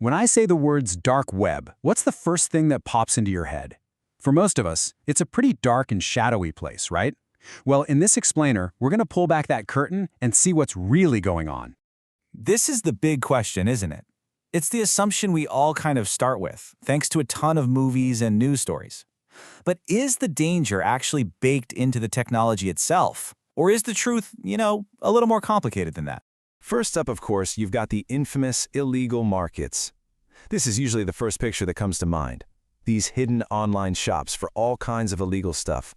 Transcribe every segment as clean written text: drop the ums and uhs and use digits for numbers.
When I say the words dark web, what's the first thing that pops into your head? For most of us, it's a pretty dark and shadowy place, right? Well, in this explainer, we're going to pull back that curtain and see what's really going on. This is the big question, isn't it? It's the assumption we all kind of start with, thanks to a ton of movies and news stories. But is the danger actually baked into the technology itself? Or is the truth, a little more complicated than that? First up, of course, you've got the infamous illegal markets. This is usually the first picture that comes to mind. These hidden online shops for all kinds of illegal stuff.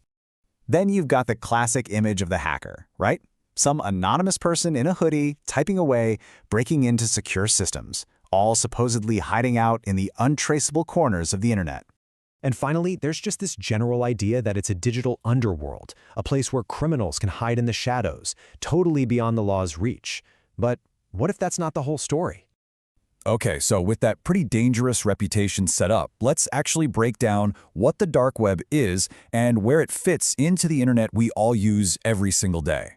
Then you've got the classic image of the hacker, right? Some anonymous person in a hoodie, typing away, breaking into secure systems, all supposedly hiding out in the untraceable corners of the internet. And finally, there's just this general idea that it's a digital underworld, a place where criminals can hide in the shadows, totally beyond the law's reach. But what if that's not the whole story? Okay, so with that pretty dangerous reputation set up, let's actually break down what the dark web is and where it fits into the internet we all use every single day.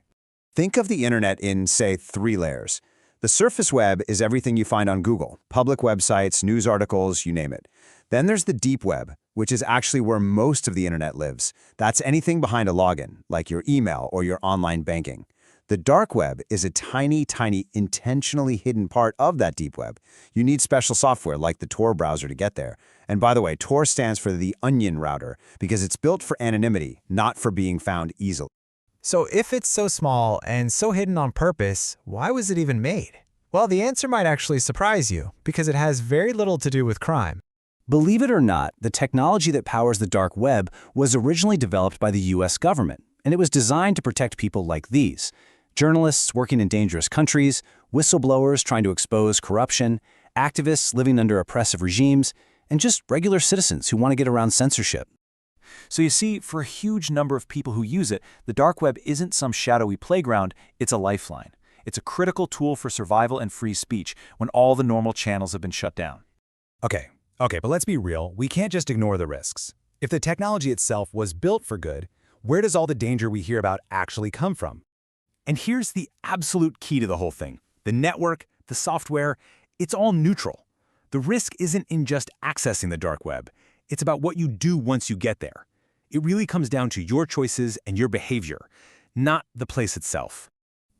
Think of the internet in, say, 3 layers. The surface web is everything you find on Google, public websites, news articles, you name it. Then there's the deep web, which is actually where most of the internet lives. That's anything behind a login, like your email or your online banking. The dark web is a tiny, intentionally hidden part of that deep web. You need special software like the Tor browser to get there. And by the way, Tor stands for the onion router because it's built for anonymity, not for being found easily. So if it's so small and so hidden on purpose, why was it even made? Well, the answer might actually surprise you because it has very little to do with crime. Believe it or not, the technology that powers the dark web was originally developed by the US government, and it was designed to protect people like these. Journalists working in dangerous countries, whistleblowers trying to expose corruption, activists living under oppressive regimes, and just regular citizens who want to get around censorship. So you see, for a huge number of people who use it, the dark web isn't some shadowy playground, it's a lifeline. It's a critical tool for survival and free speech when all the normal channels have been shut down. Okay, but let's be real. We can't just ignore the risks. If the technology itself was built for good, where does all the danger we hear about actually come from? And here's the absolute key to the whole thing. The network, the software, it's all neutral. The risk isn't in just accessing the dark web. It's about what you do once you get there. It really comes down to your choices and your behavior, not the place itself.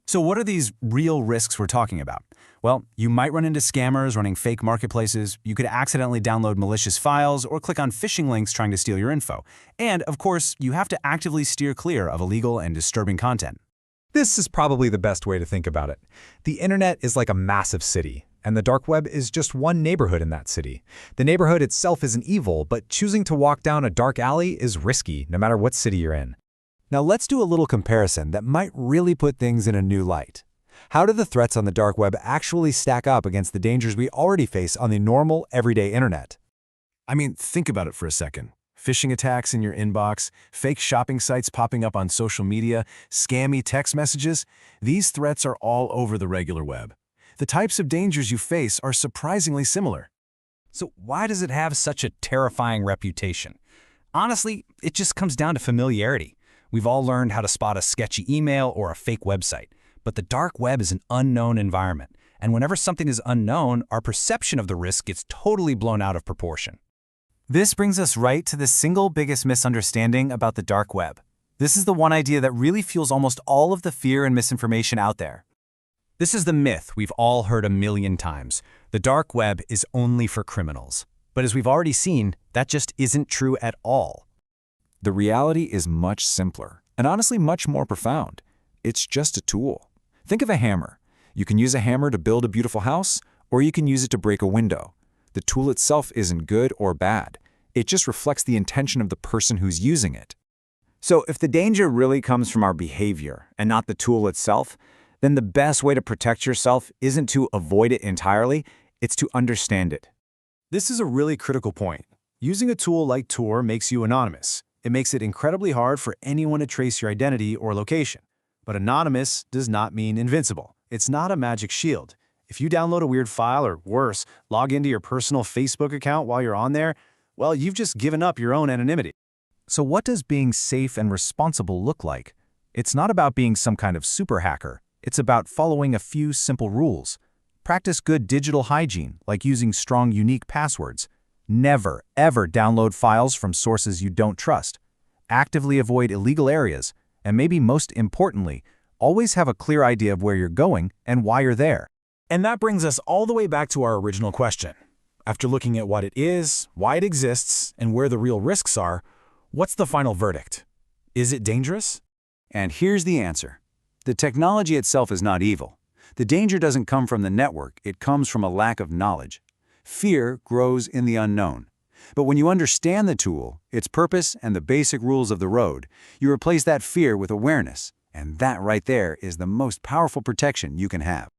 So what are these real risks we're talking about? Well, you might run into scammers running fake marketplaces, you could accidentally download malicious files, or click on phishing links trying to steal your info. And, of course, you have to actively steer clear of illegal and disturbing content. This is probably the best way to think about it. The internet is like a massive city, and the dark web is just one neighborhood in that city. The neighborhood itself isn't evil, but choosing to walk down a dark alley is risky, no matter what city you're in. Now let's do a little comparison that might really put things in a new light. How do the threats on the dark web actually stack up against the dangers we already face on the normal, everyday internet? I mean, think about it for a second. Phishing attacks in your inbox, fake shopping sites popping up on social media, scammy text messages, these threats are all over the regular web. The types of dangers you face are surprisingly similar. So why does it have such a terrifying reputation? Honestly, it just comes down to familiarity. We've all learned how to spot a sketchy email or a fake website. But the dark web is an unknown environment. And whenever something is unknown, our perception of the risk gets totally blown out of proportion. This brings us right to the single biggest misunderstanding about the dark web. This is the one idea that really fuels almost all of the fear and misinformation out there. This is the myth we've all heard a million times. The dark web is only for criminals. But as we've already seen, that just isn't true at all. The reality is much simpler, and honestly much more profound. It's just a tool. Think of a hammer. You can use a hammer to build a beautiful house, or you can use it to break a window. The tool itself isn't good or bad. It just reflects the intention of the person who's using it. So if the danger really comes from our behavior and not the tool itself, then the best way to protect yourself isn't to avoid it entirely, it's to understand it. This is a really critical point. Using a tool like Tor makes you anonymous. It makes it incredibly hard for anyone to trace your identity or location. But anonymous does not mean invincible. It's not a magic shield. If you download a weird file or worse, log into your personal Facebook account while you're on there, well, you've just given up your own anonymity. So what does being safe and responsible look like? It's not about being some kind of super hacker. It's about following a few simple rules. Practice good digital hygiene, like using strong, unique passwords. Never, ever download files from sources you don't trust. Actively avoid illegal areas, and maybe most importantly, always have a clear idea of where you're going and why you're there. And that brings us all the way back to our original question. After looking at what it is, why it exists, and where the real risks are, what's the final verdict? Is it dangerous? And here's the answer. The technology itself is not evil. The danger doesn't come from the network, it comes from a lack of knowledge. Fear grows in the unknown. But when you understand the tool, its purpose, and the basic rules of the road, you replace that fear with awareness. And that right there is the most powerful protection you can have.